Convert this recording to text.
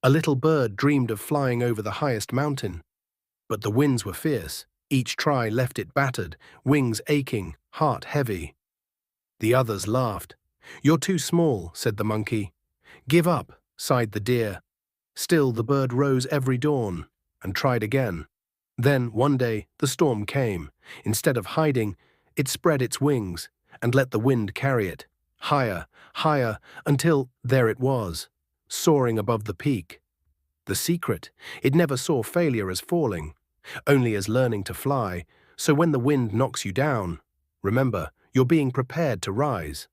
A little bird dreamed of flying over the highest mountain, but the winds were fierce. Each try left it battered, wings aching, heart heavy. The others laughed. "You're too small," said the monkey. "Give up," sighed the deer. Still the bird rose every dawn and tried again. Then, one day, the storm came. Instead of hiding, it spread its wings and let the wind carry it, higher, higher, until there it was, soaring above the peak. The secret, it never saw failure as falling, only as learning to fly, so when the wind knocks you down, remember, you're being prepared to rise.